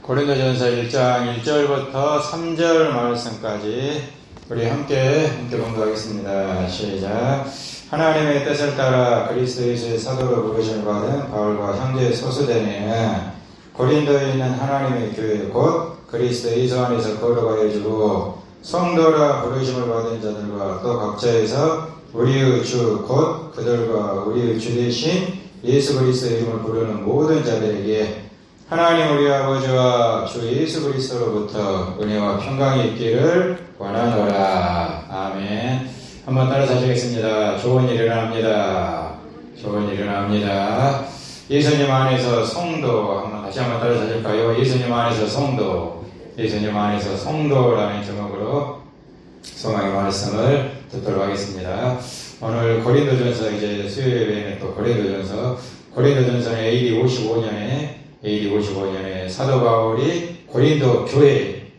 고린도전서 1장 1절부터 3절 말씀까지 우리 함께 공부하겠습니다. 시작. 하나님의 뜻을 따라 그리스도 예수의 사도로 부르심을 받은 바울과 형제 소수대는 고린도에 있는 하나님의 교회 곧 그리스도 예수 안에서 거룩하게 해주고 성도라 부르심을 받은 자들과 또 각처에서 우리의 주 곧 그들과 우리의 주 대신 예수 그리스도의 이름을 부르는 모든 자들에게 하나님 우리 아버지와 주 예수 그리스도로부터 은혜와 평강이 있기를 원하노라. 아멘. 한번 따라서 하시겠습니다. 좋은 일이 일어납니다. 좋은 일이 일어납니다. 예수님 안에서 성도, 다시 한번 따라서 하실까요? 예수님 안에서 성도, 예수님 안에서 성도라는 제목으로 소망의 말씀을 듣도록 하겠습니다. 오늘 고린도전서 이제 수요일에는 또 고린도전서는 AD 55년에 사도 바울이 고린도 교회에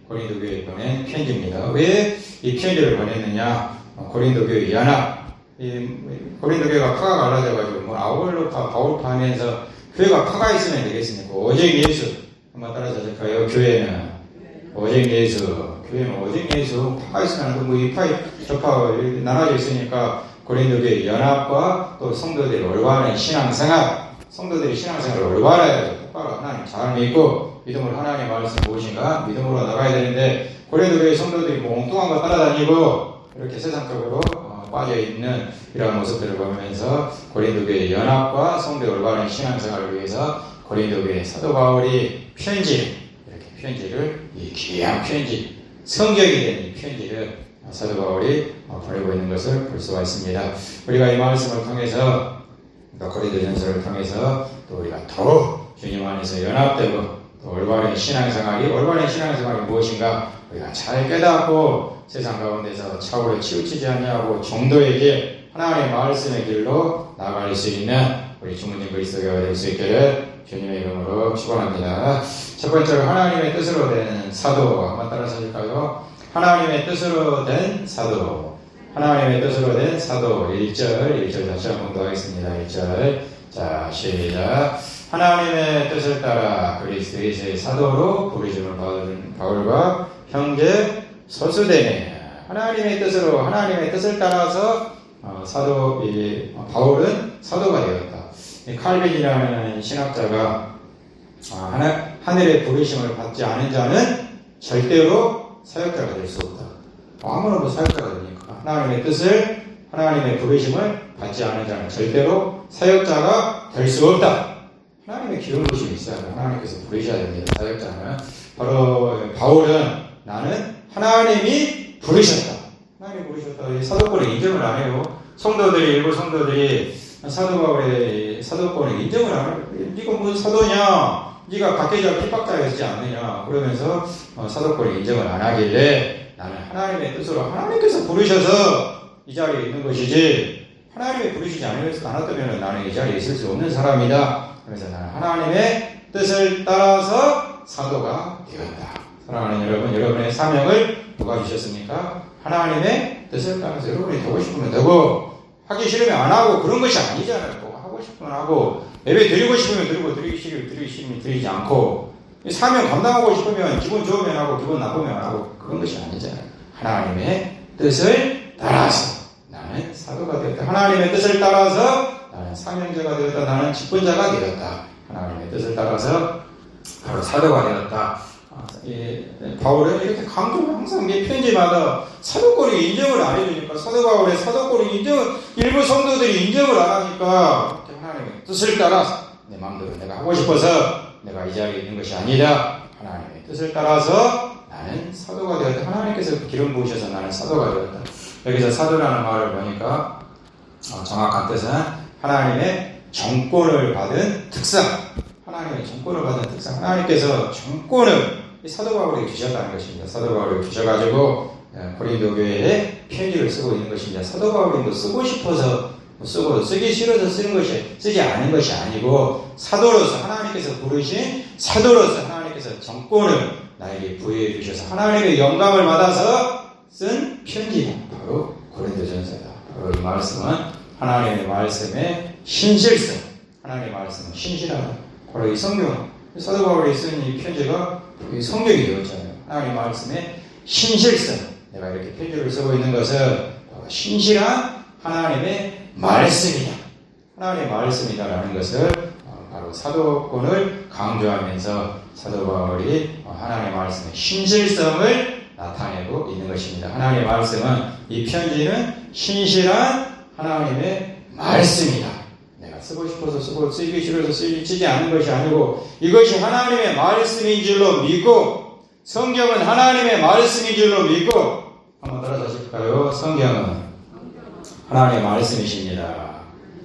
보낸 편지입니다. 왜 이 편지를 보냈느냐? 고린도 교회 연합, 고린도 교회가 파가 갈라져가지고 아울로파, 바울파 하면서 교회가 파가 있으면 되겠습니까? 오직 예수. 한번 따라서 하실까요? 교회는 오직 예수. 교회는 오직 예수. 파가 있으면 이 파이 저파 나눠져 있으니까 고린도 교회 연합과 또 성도들이 올바른 신앙생활, 성도들이 신앙생활을 올바르게 똑바로 하나님 잘 믿고 믿음으로 하나님의 말씀 무엇인가 믿음으로 나가야 되는데 고린도 교회 성도들이 엉뚱한 거 따라다니고 이렇게 세상적으로 빠져있는 이러한 모습들을 보면서 고린도 교회 연합과 성도의 올바른 신앙생활을 위해서 고린도 교회 사도 바울이 편지를 이 귀한 편지, 성경이 된 이 편지를 사도 바울이 보내고 있는 것을 볼 수가 있습니다. 우리가 이 말씀을 통해서 고린도전서를 통해서 또 우리가 더욱 주님 안에서 연합되고 또 올바른 신앙생활이 무엇인가 우리가 잘 깨닫고 세상 가운데서 차후에 치우치지 않냐고 정도에게 하나님의 말씀의 길로 나아갈 수 있는 우리 주문진 그리스도교가 될 수 있기를 주님의 이름으로 축원합니다. 첫 번째로 하나님의 뜻으로 된 사도 한번 따라서 하실까요? 하나님의 뜻으로 된 사도. 하나님의 뜻으로 된 사도 1절 다시 한번 공부하겠습니다. 1절 자 시작. 하나님의 뜻을 따라 그리스도 예수의 사도로 부르심을 받은 바울과 형제 소수대네. 하나님의 뜻을 따라서 바울은 사도가 되었다. 칼빈이라는 신학자가 하늘의 부르심을 받지 않은 자는 절대로 사역자가 될 수 없다. 아무나 사역자가 됩니까? 하나님의 부르심을 받지 않은 자는 절대로 사역자가 될 수 없다. 하나님의 기름 부으심이 있어야 돼요. 하나님께서 부르셔야 됩니다. 사역자는. 바로 바울은 나는 하나님이 부르셨다. 하나님이 부르셨다. 사도권을 인정을 안 해요. 일부 성도들이 사도 바울의 사도권을 인정을 안 해요. 네가 무슨 사도냐? 네가 각계자 핍박자였지 않느냐? 그러면서 사도권을 인정을 안 하길래 나는 하나님의 뜻으로 하나님께서 부르셔서 이 자리에 있는 것이지 하나님이 부르시지 않았다면 나는 이 자리에 있을 수 없는 사람이다. 그래서 나는 하나님의 뜻을 따라서 사도가 되었다. 사랑하는 여러분, 여러분의 사명을 누가 주셨습니까? 하나님의 뜻을 따라서 여러분이 되고 싶으면 되고 하기 싫으면 안 하고 그런 것이 아니잖아요. 하고 싶으면 하고 예배 드리고 싶으면 드리고 드리기 싫으면 드리지 않고 사명 감당하고 싶으면 기분 좋으면 하고 기분 나쁘면 안 하고 그런 것이 아니잖아요. 하나님의 뜻을 따라서 나는 사도가 되었다. 하나님의 뜻을 따라서 나는 사명자가 되었다. 나는 직분자가 되었다. 하나님의 뜻을 따라서 바로 사도가 되었다. 바울은 이렇게 강조를 항상 편지마다 사도권이 인정을 안 해주니까 사도 바울의 사도권이 일부 성도들이 인정을 안 하니까 하나님의 뜻을 따라서 내 마음대로 내가 하고 싶어서 내가 이 자리에 있는 것이 아니라 하나님의 뜻을 따라서 나는 사도가 되었다. 하나님께서 기름 부으셔서 나는 사도가 되었다. 여기서 사도라는 말을 보니까 정확한 뜻은 하나님의 정권을 받은 특성. 하나님께서 정권을 사도 바울에게 주셨다는 것입니다. 사도 바울에게 주셔가지고 고린도 교회에 편지를 쓰고 있는 것입니다. 사도 바울이 쓰고 싶어서 쓰기 싫어서 쓰지 않은 것이 아니고 사도로서 하나님께서 부르신 사도로서 하나님께서 정권을 나에게 부여해 주셔서 하나님의 영감을 받아서 쓴 편지가 바로 고린도전서다. 바로 이 말씀은 하나님의 말씀의 신실성, 하나님의 말씀은 신실하다. 바로 이 성경은 사도 바울이 쓴 이 편지가 성경이 되었잖아요. 하나님 말씀의 신실성. 내가 이렇게 편지를 쓰고 있는 것은 신실한 하나님의 말씀이다. 하나님의 말씀이다라는 것을 바로 사도권을 강조하면서 사도 바울이 하나님의 말씀의 신실성을 나타내고 있는 것입니다. 하나님의 말씀은, 이 편지는 신실한 하나님의 말씀이다. 내가 쓰고 싶어서 쓰고 쓰기 싫어서 쓰지 않는 것이 아니고 이것이 하나님의 말씀인 줄로 믿고, 성경은 하나님의 말씀인 줄로 믿고, 한번 따라하실까요? 성경은 하나님의 말씀이십니다.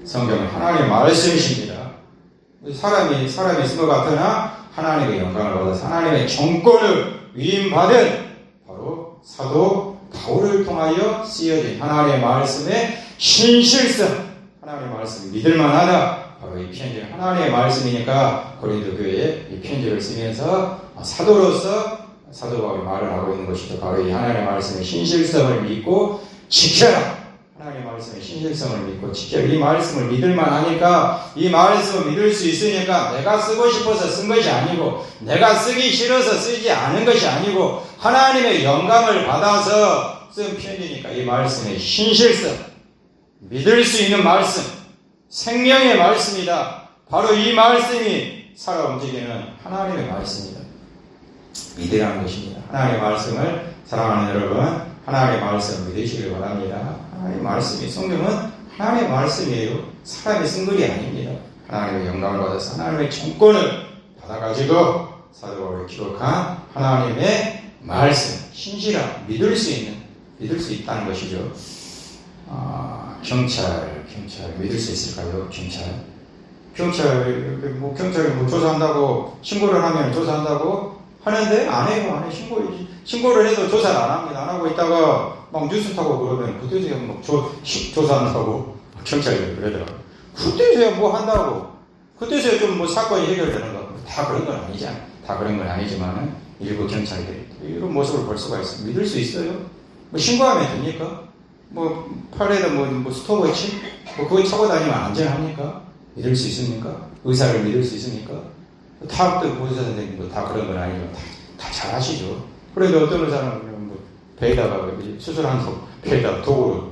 성경은 하나님의 말씀이십니다. 사람이 쓴 것 같으나 하나님의 영광을 받아서 하나님의 정권을 위임받은 바로 사도 바울을 통하여 쓰여진 하나님의 말씀의 신실성, 하나님의 말씀이 믿을만하다. 바로 이 편지는 하나님의 말씀이니까 고린도 교회에 이 편지를 쓰면서 사도로서 사도 바울이 말을 하고 있는 것이죠. 바로 이 하나님의 말씀의 신실성을 믿고 지켜라. 하나님의 말씀의 신실성을 믿고 지켜라. 이 말씀을 믿을만하니까, 이 말씀을 믿을 수 있으니까 내가 쓰고 싶어서 쓴 것이 아니고, 내가 쓰기 싫어서 쓰지 않은 것이 아니고, 하나님의 영감을 받아서 쓴 편지니까 이 말씀의 신실성, 믿을 수 있는 말씀, 생명의 말씀이다. 바로 이 말씀이 살아 움직이는 하나님의 말씀이다. 믿으라는 것입니다. 하나님의 말씀을 사랑하는 여러분, 하나님의 말씀을 믿으시길 바랍니다. 하나님의 말씀이, 성경은 하나님의 말씀이에요. 사람이 쓴 글이 아닙니다. 하나님의 영감을 받아서 하나님의 정권을 받아가지고 사도 바울이 기록한 하나님의 말씀, 신실한, 믿을 수 있다는 것이죠. 경찰 믿을 수 있을까요? 경찰이 조사한다고, 신고를 하면 조사한다고 하는데 안 해요. 신고를 해도 조사를 안 합니다. 안 하고 있다가 막 뉴스 타고 그러면 그때서야 뭐 조사한다고 경찰이 그러더라고요. 그때서야 뭐 한다고, 그때서야 좀 뭐 사건이 해결되는 거. 다 그런 건 아니잖아. 다 그런 건 아니지만은 일부 경찰들이 이런 모습을 볼 수가 있어요. 믿을 수 있어요? 뭐 신고하면 됩니까? 뭐 팔에다 뭐 스톱워치 그거 차고 다니면 안전합니까? 믿을 수 있습니까? 의사를 믿을 수 있습니까? 다 또 보호자 선생님도 다 그런 건 아니지만 다 잘하시죠. 그런데 어떤 의사는 뭐 배에다가 수술한 배에다가 도구를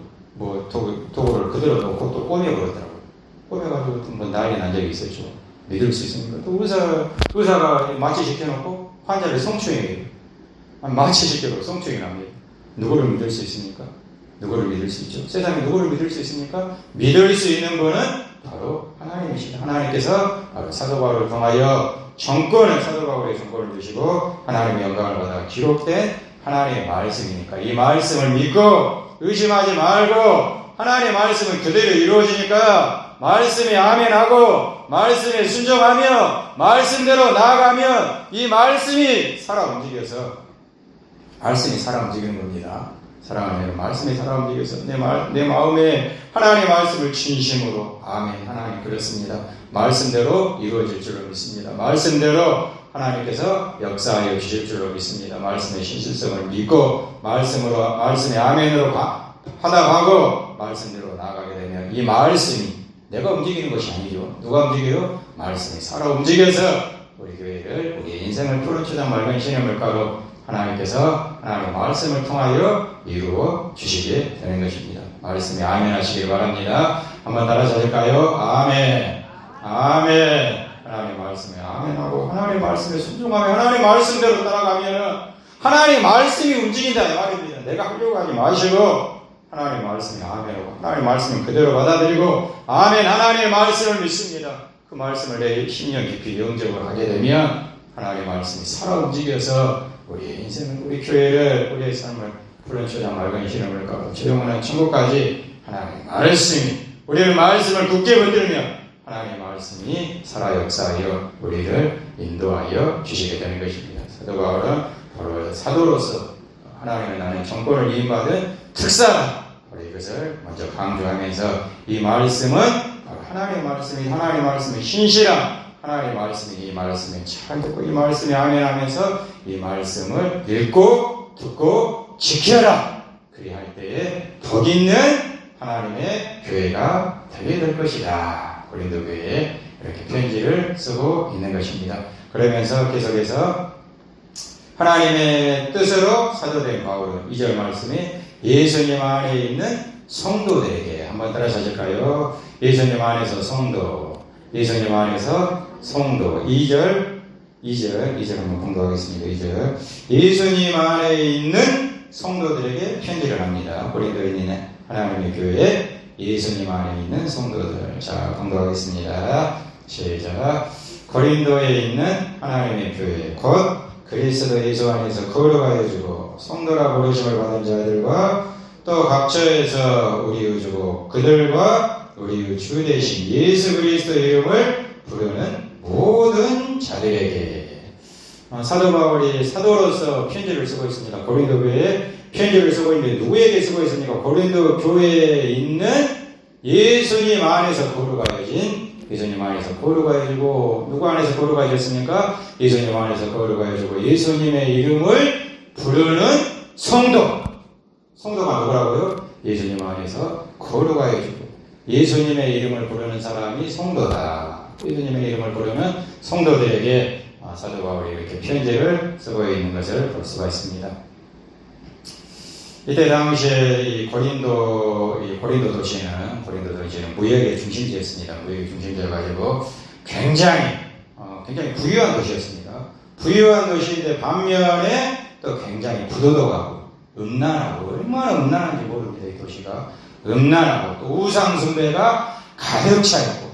그대로 놓고 또 꼬매버렸더라고요. 꼬매가지고 뭐 난리 난 적이 있었죠. 믿을 수 있습니까? 또 의사가 마취시켜놓고 환자를 성추행해요. 마취시켜도 성추행이 납니다. 누구를 믿을 수 있습니까? 누구를 믿을 수 있죠? 세상에 누구를 믿을 수 있습니까? 믿을 수 있는 분은 바로 하나님이시다. 하나님께서 바로 사도 바울을 통하여 사도 바울의 정권을 주시고 하나님의 영광을 받아 기록된 하나님의 말씀이니까 이 말씀을 믿고 의심하지 말고 하나님의 말씀은 그대로 이루어지니까 말씀에 아멘하고 말씀에 순종하며 말씀대로 나아가면 이 말씀이 살아 움직여서 말씀이 살아 움직이는 겁니다. 사랑하는 말씀이 살아 움직여서 내 마음에 하나님의 말씀을 진심으로 아멘. 하나님 그렇습니다. 말씀대로 이루어질 줄로 믿습니다. 말씀대로 하나님께서 역사하여 주실 줄로 믿습니다. 말씀의 신실성을 믿고 말씀에 아멘으로 받아가고 말씀대로 나아가게 되면 이 말씀이 내가 움직이는 것이 아니죠. 누가 움직여요? 말씀이 살아 움직여서 우리 교회를, 우리의 인생을 푸른 초장 맑은 신의 물가로 하나님께서 하나님의 말씀을 통하여 이루어 주시게 되는 것입니다. 말씀에 아멘 하시길 바랍니다. 한번 따라 하실까요? 아멘. 아멘. 하나님의 말씀에 아멘하고 하나님의 말씀에 순종하며 하나님의 말씀대로 따라가면 하나님의 말씀이 움직인다 이 말입니다. 내가 하려고 하지 마시고 하나님의 말씀에 아멘하고 하나님의 말씀을 그대로 받아들이고 아멘. 하나님의 말씀을 믿습니다. 그 말씀을 내 심령 깊이 영접을 하게 되면 하나님의 말씀이 살아 움직여서 우리의 인생을, 우리 교회를, 우리의 삶을 푸른 초장 맑은 신음을 가고 조용한 천국까지 하나님의 말씀이 우리의 말씀을 굳게 붙들며 하나님의 말씀이 살아 역사하여 우리를 인도하여 주시게 되는 것입니다. 사도 바울은 바로 사도로서 하나님의 나는 정권을 위임받은 특사다. 바로 이것을 먼저 강조하면서 이 말씀은 바로 하나님의 말씀이 신실한 하나님의 말씀이 이 말씀에 잘 듣고 이 말씀에 아멘하면서 이 말씀을 읽고 듣고 지켜라. 그리할 때에 복 있는 하나님의 교회가 되게 될 것이다. 고린도 교회에 이렇게 편지를 쓰고 있는 것입니다. 그러면서 계속해서 하나님의 뜻으로 사도된 바울은 2절 말씀이 예수님 안에 있는 성도들에게 한번 따라서 하실까요? 예수님 안에서 성도, 예수님 안에서 성도. 2절 한번 공부하겠습니다. 2절. 예수님 안에 있는 성도들에게 편지를 합니다. 고린도에 있는 하나님의 교회, 예수님 안에 있는 성도들. 자, 공부하겠습니다. 시작. 고린도에 있는 하나님의 교회, 곧 그리스도 예수 안에서 거룩하여 주고 성도라 부르심을 받은 자들과 또 각처에서 우리의 주고 그들과 우리의 주 되신 예수 그리스도의 이름을 부르는 모든 자들에게. 사도 바울이 사도로서 편지를 쓰고 있습니다. 고린도 교회에 편지를 쓰고 있는데 누구에게 쓰고 있습니까? 고린도 교회에 있는 예수님 안에서 거룩하여진, 예수님 안에서 거룩하여지고, 누구 안에서 거룩하여졌습니까? 예수님 안에서 거룩하여지고 예수님의 이름을 부르는 성도. 성도가 누구라고요? 예수님 안에서 거룩하여지고 예수님의 이름을 부르는 사람이 성도다. 예수님의 이름을 부르는 성도들에게 사도 바울이 이렇게 편지를 쓰고 있는 것을 볼 수가 있습니다. 이때 당시에 이 고린도 도시는 무역의 중심지였습니다. 무역의 중심지여가지고 굉장히 부유한 도시였습니다. 부유한 도시인데 반면에 또 굉장히 부도덕하고 음란하고, 얼마나 음란한지 모릅니다. 이 도시가 음란하고 또 우상 숭배가 가득 차 있고.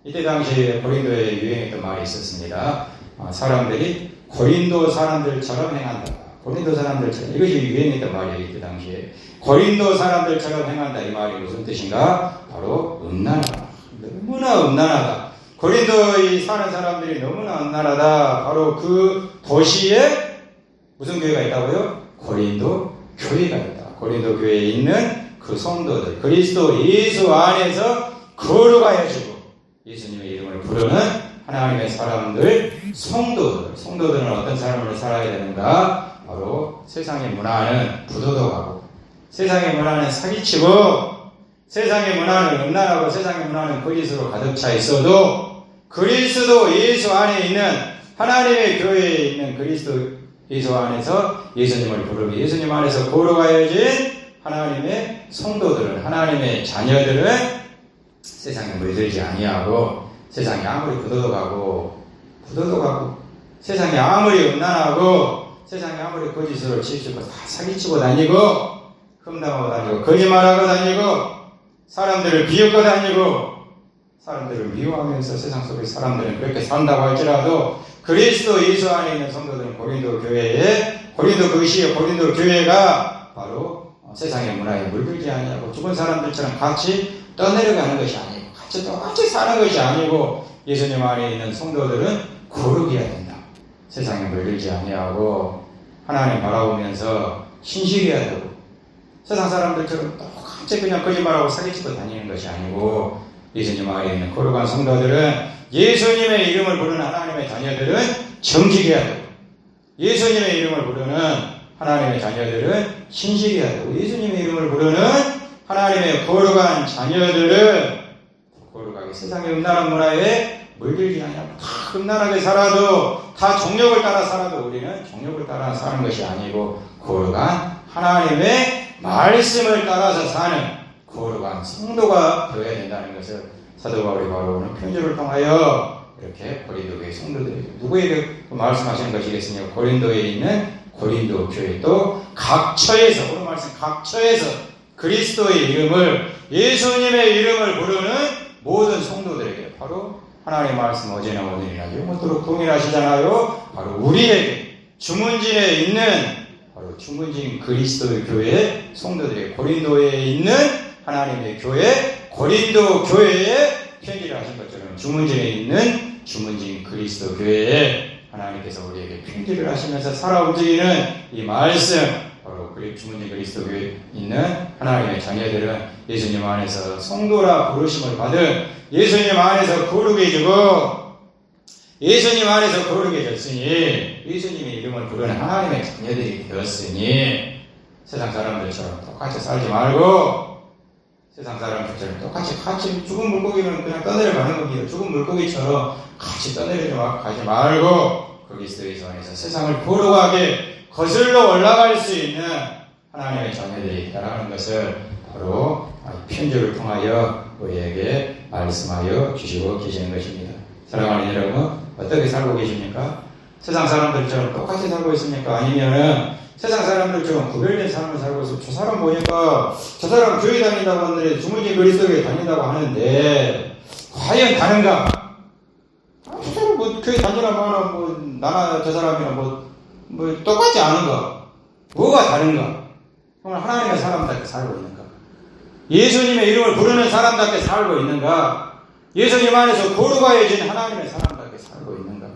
이때 당시에 고린도에 유행했던 말이 있었습니다. 사람들이 고린도 사람들처럼 행한다. 고린도 사람들처럼, 이것이 유행했던 말이에요. 이때 당시에 고린도 사람들처럼 행한다. 이 말이 무슨 뜻인가? 바로 음란하다. 너무나 음란하다. 고린도에 사는 사람들이 너무나 음란하다. 바로 그 도시에 무슨 교회가 있다고요? 고린도 교회가 있다. 고린도 교회에 있는 그 성도들, 그리스도 예수 안에서 거룩하여지고 예수님의 이름을 부르는 하나님의 사람들, 성도들은 어떤 삶을 살아야 되는가? 바로 세상의 문화는 부도덕하고, 세상의 문화는 사기치고, 세상의 문화는 음란하고, 세상의 문화는 거짓으로 가득 차 있어도 그리스도 예수 안에 있는 하나님의 교회에 있는 그리스도 예수 안에서 예수님을 부르고 예수님 안에서 거룩하여진 하나님의 성도들은, 하나님의 자녀들은 세상에 물들지 아니하고, 세상이 아무리 부도덕하고 세상이 아무리 음란하고 세상이 아무리 거짓으로 치우치고 다 사기치고 다니고 흠담하고 다니고 거짓말하고 다니고 사람들을 비웃고 다니고 사람들을 미워하면서 세상 속의 사람들은 그렇게 산다고 할지라도 그리스도 예수 안에 있는 성도들은 고린도 그 시에 고린도 교회가 바로 세상의 문화에 물들지 아니하고 죽은 사람들처럼 같이 떠내려가는 것이 아니고 같이 똑같이 사는 것이 아니고 예수님 안에 있는 성도들은 거룩해야 된다. 세상에 물들지 아니하고 하나님 바라보면서 신실해야 되고 세상 사람들처럼 똑같이 그냥 거짓말하고 사기치고 다니는 것이 아니고 예수님 안에 있는 거룩한 성도들은 예수님의 이름을 부르는 하나님의 자녀들은 정직해야 되고 예수님의 이름을 부르는 하나님의 자녀들은 신실해야 되고 예수님의 이름을 부르는 하나님의 거룩한 자녀들은 거룩하게 세상의 음란한 문화에 물들지 아니하고 다 음란하게 살아도 다 정욕을 따라 살아도 우리는 정욕을 따라 사는 것이 아니고 거룩한 하나님의 말씀을 따라서 사는 거룩한 성도가 되어야 된다는 것을 사도 바울이 바로 오늘 편지를 통하여 이렇게 고린도 교회 성도들에게 누구에게 말씀하시는 것이겠습니까? 고린도에 있는 고린도 교회 또 각처에서 오늘 말씀 각처에서 그리스도의 이름을 예수님의 이름을 부르는 모든 성도들에게 바로 하나님의 말씀 어제나 오늘이나 영원토록 동일하시잖아요. 바로 우리에게 주문진에 있는 바로 주문진 그리스도의 교회 성도들에게 고린도에 있는 하나님의 교회 고린도 교회에 편지를 하신 것처럼 주문진에 있는 주문진 그리스도 교회에 하나님께서 우리에게 편지를 하시면서 살아 움직이는 이 말씀 바로 주문진 그리스도 교회에 있는 하나님의 자녀들은 예수님 안에서 성도라 부르심을 받은 예수님 안에서 거룩해지고 예수님 안에서 거룩해졌으니 예수님의 이름을 부르는 하나님의 자녀들이 되었으니 세상 사람들처럼 똑같이 살지 말고 세상 사람들처럼 똑같이 죽은 물고기는 그냥 떠내려가는 겁니다. 죽은 물고기처럼 같이 가지 말고 그리스도의 안에서 세상을 거룩하게 거슬러 올라갈 수 있는 하나님의 자녀들이 있다는 것을 바로 편지를 통하여 우리에게 말씀하여 주시고 계시는 것입니다. 사랑하는 여러분, 어떻게 살고 계십니까? 세상 사람들처럼 똑같이 살고 있습니까? 아니면은 세상 사람들처럼 구별된 삶을 살고 있어요. 저 사람 보니까 저 사람 교회 다닌다고 하는데 주문지 그리스도에 다닌다고 하는데 과연 다른가? 저 사람 뭐 교회 다니나 마나 뭐 나나 저 사람이랑 뭐 똑같지 않은가? 뭐가 다른가? 정말 하나님의 사람답게 살고 있는가? 예수님의 이름을 부르는 사람답게 살고 있는가? 예수님 안에서 거룩하여진 하나님의 사람답게 살고 있는가?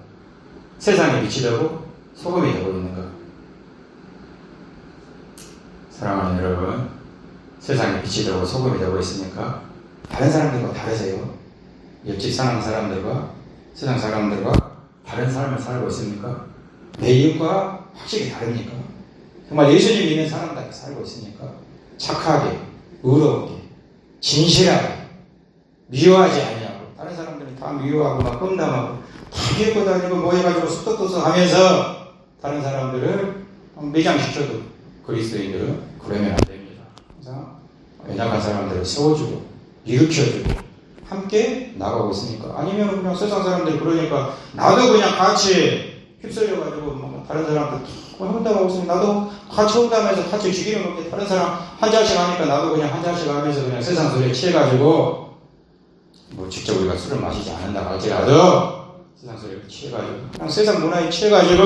세상에 빛이 되고 소금이 되고 있는가? 사랑하는 여러분, 세상에 빛이 되고 소금이 되고 있습니까? 다른 사람들과 다르세요? 옆집 사는 사람들과 세상 사람들과 다른 삶을 살고 있습니까? 내 이웃과 확실히 다릅니까? 정말 예수님 믿는 사람답게 살고 있습니까? 착하게, 의롭게, 진실하게, 미워하지 아니하고 다른 사람들은 다 미워하고 막 험담하고 다 비웃고 다니고 모여가지고 쑥덕쑥덕 하면서 다른 사람들을 매장시켜도 그리스도인들은 그러면 안 됩니다. 항상 연약한 사람들을 세워주고 일으켜주고 함께 나가고 있으니까. 아니면 그냥 세상 사람들이 그러니까 나도 그냥 같이 휩쓸려가지고 다른 사람들 험담하고 있으면 나도 같이 험담해서 같이 죽이는 건데 다른 사람 한 잔씩 하니까 나도 그냥 한 잔씩 하면서 그냥 세상 소리에 취해가지고 뭐 직접 우리가 술을 마시지 않는다 할지라도 세상 소리에 취해가지고 그냥 세상 문화에 취해가지고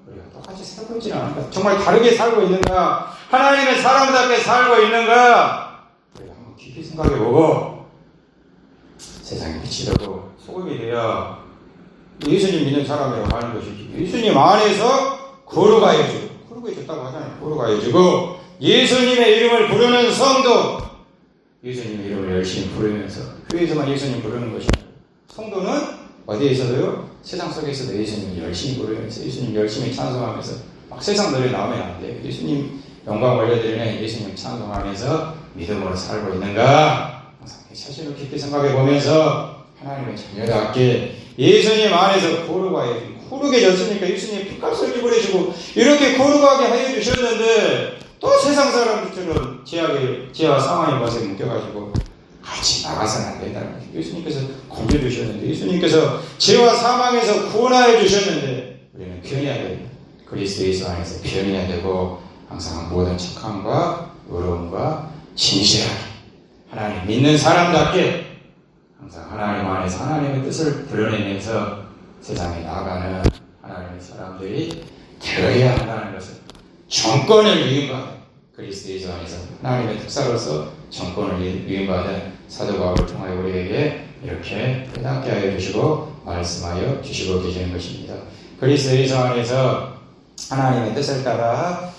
우리가 똑같이 살고 있지는 않은가? 정말 다르게 살고 있는가? 하나님의 사람답게 살고 있는가? 우리가 한번 깊이 생각해보고 세상에 빛이 되고 소금이 되어 예수님 믿는 사람이라고 하는 것이지. 예수님 안에서 거룩하여지고 하잖아요. 거룩하여지고 예수님의 이름을 부르는 성도, 예수님의 이름을 열심히 부르면서 교회에서만 예수님 부르는 것이 아니고 성도는 어디에 있어도요? 세상 속에서도 예수님을 열심히 부르면서 예수님 열심히 찬송하면서 막 세상 노래 나오면 안 돼요. 예수님 영광 올려드리는 예수님 찬송하면서 믿음으로 살고 있는가? 항상 자신을 깊이 생각해 보면서 하나님의 자녀답게 예수님 안에서 거룩해졌으니까 예수님 핏값을 입으시고 이렇게 거룩하게 하여 주셨는데 또 세상 사람들처럼 죄와 사망의 것에 묶여가지고 같이 나가서는 안 된다는 거죠. 예수님께서 건져주셨는데 예수님께서 죄와 사망에서 구원하여 주셨는데 우리는 변해야 됩니다. 그리스도 예수 안에서 변해야 되고 항상 모든 착함과 의로움과 진실하게 하나님 믿는 사람답게 항상 하나님 안에서 하나님의 뜻을 드러내면서 세상에 나아가는 하나님의 사람들이 되어야 한다는 것을 정권을 위임받은 그리스도 예수 안에서 하나님의 특사로서 정권을 위임받은 사도 바울을 통하여 우리에게 이렇게 깨닫게 하여 주시고 말씀하여 주시고 계시는 것입니다. 그리스도 예수 안에서 하나님의 뜻을 따라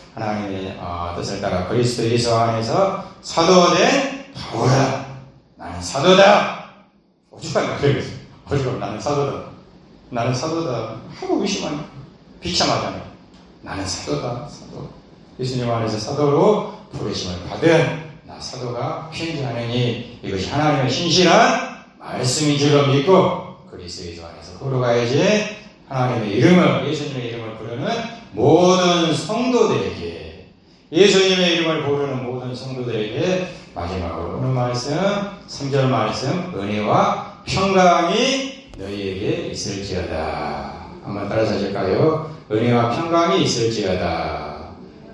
그리스도 예수 안에서 사도된 바울아 나는 사도다. 오죽하면 그러겠어. 오죽하면 나는 사도다 하고 의심하니 비참하잖아요. 나는 사도다. 예수님 안에서 사도로 부르심을 받은 나 사도가 편지하느니 이것이 하나님의 신실한 말씀인 줄로 믿고 그리스도 예수 안에서 거룩하여진 하나님의 이름을 예수님의 이름을 부르는 모든 성도들에게 예수님의 이름을 부르는 모든 성도들에게 마지막으로 오늘 말씀 3절 말씀 은혜와 평강이 너희에게 있을지어다. 한번 따라서 하실까요? 은혜와 평강이 있을지어다.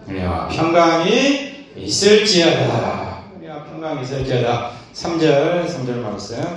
은혜와 평강이 있을지어다. 은혜와 평강이 있을지어다. 3절 말씀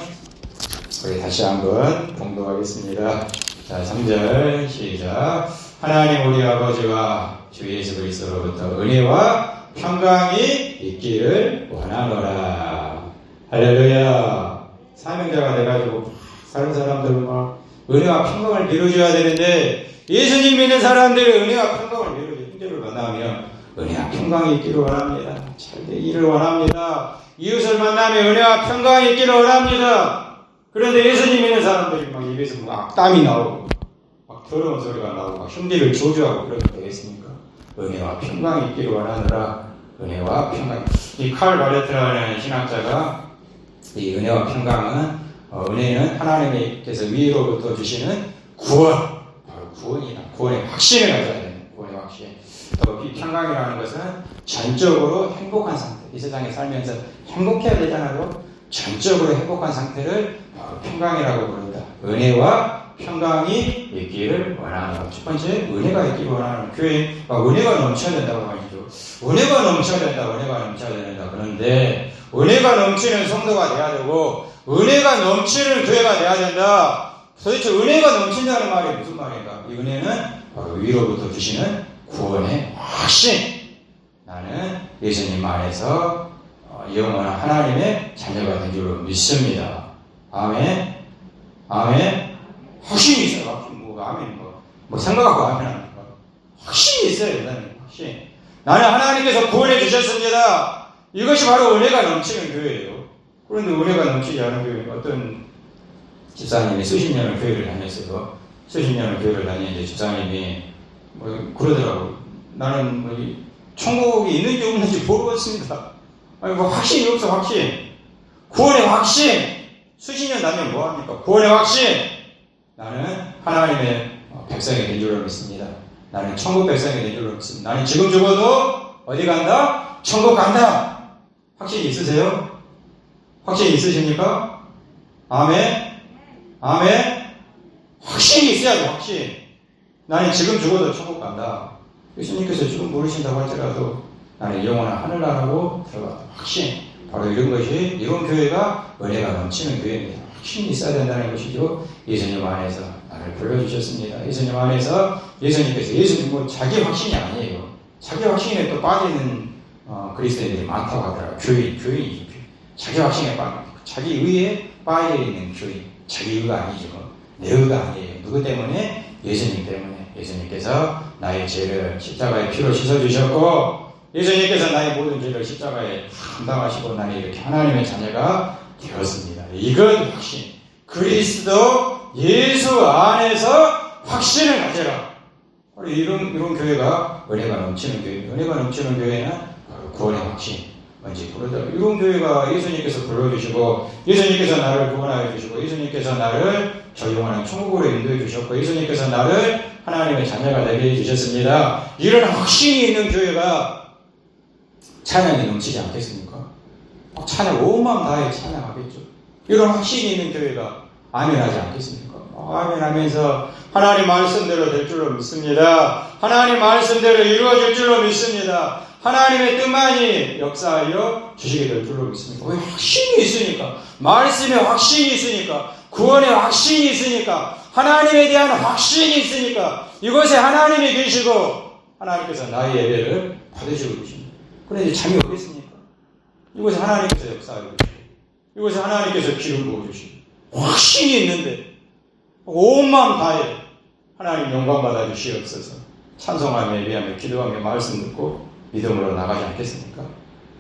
우리 다시 한번 봉독하겠습니다. 자, 3절 시작. 하나님 우리 아버지와 주 예수 그리스도로부터 은혜와 평강이 있기를 원하노라. 할렐루야. 사명자가 돼가지고 다른 사람들은 막 은혜와 평강을 빌어줘야 되는데 예수님 믿는 사람들이 은혜와 평강을 빌어줘. 형제를 만나면 은혜와 평강이 있기를 원합니다. 잘 되기를 원합니다. 이웃을 만나면 은혜와 평강이 있기를 원합니다. 그런데 예수님 믿는 사람들이 막 입에서 막 땀이 나오고 막 더러운 소리가 나오고 막 형제를 조주하고 그러면 되겠습니까? 은혜와 평강이 있기를 원하느라 은혜와 평강. 이 칼 바레트라는 신학자가 이 은혜와 평강은 은혜는 하나님께서 위로부터 주시는 구원, 바로 구원이다. 구원의 확신을 가져야 되는 구원의 확신. 또 이 평강이라는 것은 전적으로 행복한 상태. 이 세상에 살면서 행복해야 되잖아요. 전적으로 행복한 상태를 바로 평강이라고 부른다. 은혜와 평강이 있기를 원하는 것. 첫 번째, 은혜가 있기를 원하는 교회. 은혜가 넘쳐야 된다고 하죠. 은혜가 넘쳐야 된다. 은혜가 넘쳐야 된다. 그런데 은혜가 넘치는 성도가 돼야 되고 은혜가 넘치는 교회가 돼야 된다. 도대체 은혜가 넘친다는 말이 무슨 말인가? 이 은혜는 바로 위로부터 주시는 구원의 확신. 나는 예수님 안에서 영원한 하나님의 자녀가 된 줄로 믿습니다. 아멘. 아멘. 확신이 있어요. 확신. 아멘. 생각하고 아멘 하는 거. 확신이 있어요. 일단 확신. 나는 하나님께서 구원해 주셨습니다. 이것이 바로 은혜가 넘치는 교회예요. 그런데 은혜가 넘치지 않은 교회, 어떤 집사님이 수십 년을 교회를 다녔어요. 수십 년을 교회를 다니는데 집사님이 그러더라고요. 나는 천국이 있는지 없는지 모르겠습니다. 확신이 없어, 확신. 구원의 확신. 수십 년 다니면 뭐합니까? 구원의 확신. 나는 하나님의 백성이 된 줄로 믿습니다. 나는 천국 백성이 된 줄로 믿습니다. 나는 지금 죽어도 어디 간다? 천국 간다. 확신이 있으세요? 확신이 있으십니까? 아멘. 아멘. 확신이 있어야죠. 확신. 나는 지금 죽어도 천국 간다. 예수님께서 지금 모르신다고 할지라도 나는 영원한 하늘나라로 들어간다. 확신. 바로 이런 것이, 이런 교회가 은혜가 넘치는 교회입니다. 확신이 있어야 된다는 것이죠. 예수님 안에서 나를 불러주셨습니다. 예수님 안에서 예수님께서 자기 확신이 아니에요. 자기 확신에 또 빠지는 그리스도인들이 많다고 하더라고요. 교인이죠. 자기 확신에 빠집니다. 자기 의에 빠져 있는 교인. 자기 의가 아니죠. 내 의가 아니에요. 누구 때문에? 예수님 때문에. 예수님께서 나의 죄를 십자가에 피로 씻어주셨고 예수님께서 나의 모든 죄를 십자가에 감당하시고 나는 이렇게 하나님의 자녀가 되었습니다. 이건 확신. 그리스도 예수 안에서 확신을 가져라. 바로 이런 교회가 은혜가 넘치는 교회입니다. 은혜가 넘치는 교회는 바로 구원의 확신. 뭔지 부르다. 이런 교회가 예수님께서 불러주시고 예수님께서 나를 구원하여 주시고 예수님께서 나를 저 영원한 천국으로 인도해 주셨고 예수님께서 나를 하나님의 자녀가 되게 해주셨습니다. 이런 확신이 있는 교회가 찬양이 넘치지 않겠습니까? 찬양 온 마음 다해 찬양하겠죠. 이런 확신이 있는 교회가 아멘하지 않겠습니까? 아멘하면서 하나님 말씀대로 될 줄로 믿습니다. 하나님 말씀대로 이루어질 줄로 믿습니다. 하나님의 뜻만이 역사하여 주시게 될 줄로 믿습니다. 왜? 확신이 있으니까. 말씀에 확신이 있으니까. 구원에 확신이 있으니까. 하나님에 대한 확신이 있으니까. 이곳에 하나님이 계시고 하나님께서 나의 예배를 받으시고 계십니다. 그런데 잠이 오겠습니까? 이곳에 하나님께서 역사하고 계시고 이곳에 하나님께서 기름 부어주시고 확신이 있는데 온 마음 다해 하나님 영광 받아 주시옵소서. 찬송하며 예배하며 기도하며 말씀 듣고 믿음으로 나가지 않겠습니까?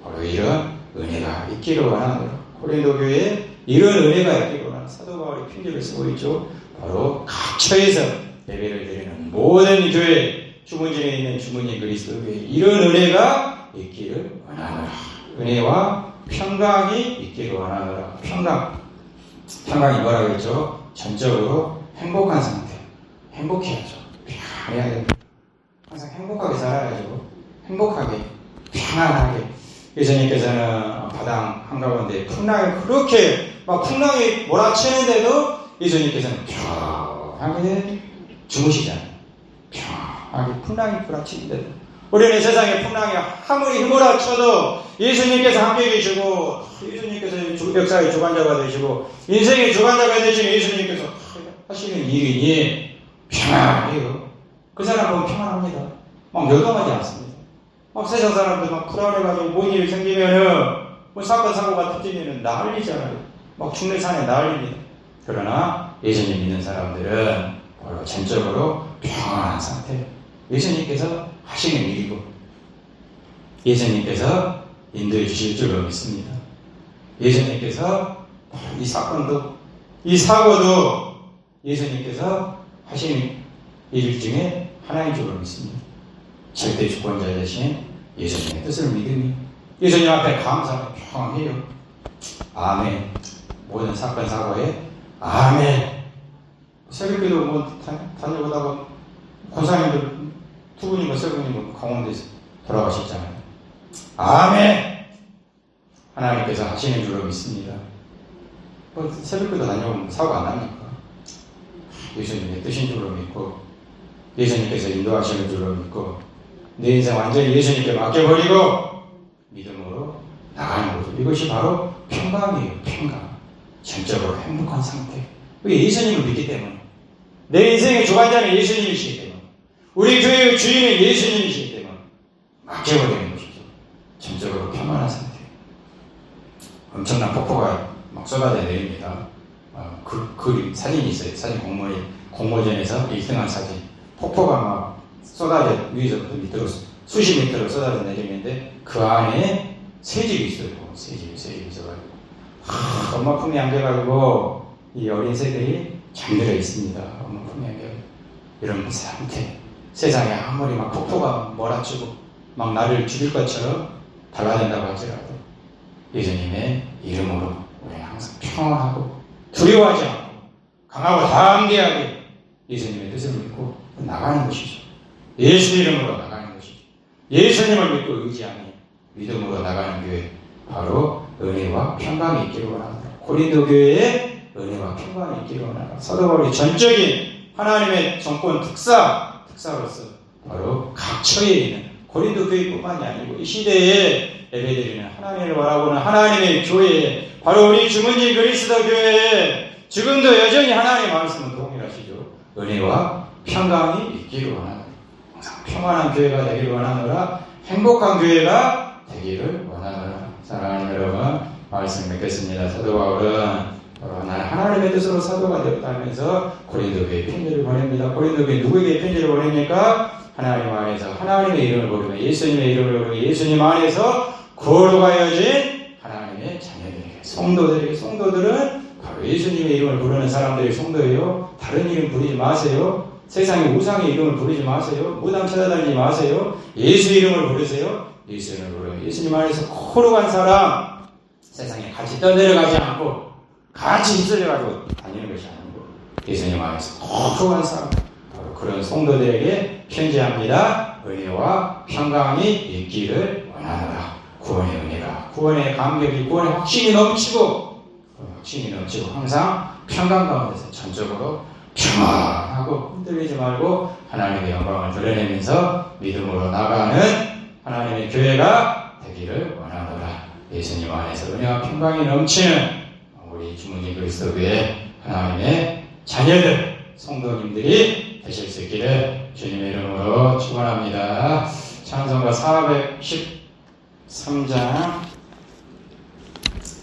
바로 이런 은혜가 있기를 원하노라. 고린도 교회에 이런 은혜가 있기를 원하는 사도 바울이 편지를 쓰고 있죠. 바로 각처에서 예배를 드리는 모든 교회, 주문진에 있는 주문인 그리스도 교회에 이런 은혜가 있기를 원하노라. 은혜와 평강이 있기를 원하노라. 평강이 뭐라고 했죠? 전적으로 행복한 상태. 행복해야죠. 편해야 됩니다. 항상 행복하게 살아야죠. 행복하게, 평안하게. 예수님께서는 바당 한가운데 풍랑이 몰아치는데도 예수님께서는 평안하게 주무시잖아요. 평안하게 풍랑이 몰아치는데도. 우리는 세상에 풍랑이 아무리 휘몰아쳐도 예수님께서 함께 계시고 예수님께서 역사의 주관자가 되시고 인생의 주관자가 되시는 예수님께서 하시는 일이니 평안해요. 그 사람 보면 평안합니다. 막 요동하지 않습니다. 막 세상 사람들 막 불안해가지고 뭔 일이 생기면은 사건 사고가 터지면은 난리잖아요. 막 죽는 산에 난립니다. 그러나 예수님 믿는 사람들은 바로 전적으로 평안한 상태. 예수님께서 하시는 일이고 예수님께서 인도해 주실 줄로 믿습니다. 예수님께서 이 사건도 이 사고도 예수님께서 하시는 일 중에 하나인 줄로 믿습니다. 절대 주권자 되신 예수님의 뜻을 믿으니 예수님 앞에 감사하며 평안해요. 아멘. 모든 사건 사고에 아멘. 새벽기도 뭐 다녀보다가 권사님들 두 분이고 세 분이고 강원도에서 돌아가셨잖아요. 아멘. 하나님께서 하시는 줄로 믿습니다. 뭐 새벽기도 다녀오면 사고 안 납니까? 예수님의 뜻인 줄로 믿고 예수님께서 인도하시는 줄로 믿고 내 인생 완전히 예수님께 맡겨버리고 믿음으로 나가는 거죠. 이것이 바로 평강이에요. 평강. 전적으로 행복한 상태. 왜? 예수님을 믿기 때문에. 내 인생의 주관자는 예수님이시기 때문에. 우리 교회의 주인은 예수님이시기 때문에 맡겨버리는 것이죠. 전적으로 평안한 상태. 엄청난 폭포가 막 쏟아져 내립니다. 사진이 있어요. 사진 공모전에서 1등한 사진. 폭포가 막 쏟아져 위에서부터 밑으로 수십 미터로 쏟아져 내리는데 그 안에 새 집이 있어요. 새 집이 있어가지고 엄마 품에 안겨가지고 이 어린 새들이 잠들어 있습니다. 엄마 품에 안겨. 이런 상태. 세상에 아무리 막 폭포가 몰아치고 막 나를 죽일 것처럼 달라진다고 할지라도 예수님의 이름으로 우리 항상 평안하고 두려워하지 않고 강하고 담대하게 예수님의 뜻을 믿고 나가는 것이죠. 예수 이름으로 나가는 것이죠. 예수님을 믿고 의지하니 믿음으로 나가는 교회, 바로 은혜와 평강이 있기를 원합니다. 고린도 교회에 은혜와 평강이 있기를 원합니다. 사도 바울이 전적인 하나님의 정권 특사로서 바로 각처에 있는 고린도 교회뿐만이 아니고 이 시대에 예배드리는 하나님을 바라보는 하나님의 교회에, 바로 우리 주문진 그리스도 교회에 지금도 여전히 하나님의 말씀은 동일하시죠. 은혜와 평강이 있기를 원합니다. 항상 평안한 교회가 되기를 원하노라. 행복한 교회가 되기를 원하노라. 사랑하는 여러분, 말씀 맺겠습니다. 사도 바울은 나는 하나님의 뜻으로 사도가 되었다면서 고린도 교회에 편지를 보냅니다. 고린도 교회 누구에게 편지를 보냅니까? 하나님 안에서 하나님의 이름을 부르며 예수님의 이름을 부르며 예수님 안에서 거룩하여진 하나님의 자녀들에게, 성도들은 바로 예수님의 이름을 부르는 사람들이 성도예요. 다른 이름 부르지 마세요. 세상의 우상의 이름을 부르지 마세요. 무당 찾아다니지 마세요. 예수 이름을 부르세요. 예수 이름을 부르며 예수님 안에서 거룩한 사람, 세상에 같이 떠내려가지 않고 같이 휩쓸려가지고 다니는 것이 아니고 예수님 안에서 거룩한 사람, 바로 그런 성도들에게 편지합니다. 은혜와 평강이 있기를 원하노라. 구원의 은혜가, 구원의 감격이, 구원의 확신이 넘치고 항상 평강 가운데서 전적으로 평안하고 흔들리지 말고 하나님의 영광을 드러내면서 믿음으로 나가는 하나님의 교회가 되기를 원하노라. 예수님 안에서 은혜와 평강이 넘치는 우리 주문진 그리스도 교회 하나님의 자녀들, 성도님들이 되실 수 있기를 주님의 이름으로 축원합니다. 찬송가 413장,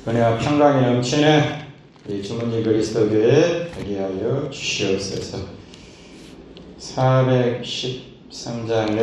은혜와 평강이 넘치는 이 주문진 그리스도 교회 되게 하여 주시옵소서. 413장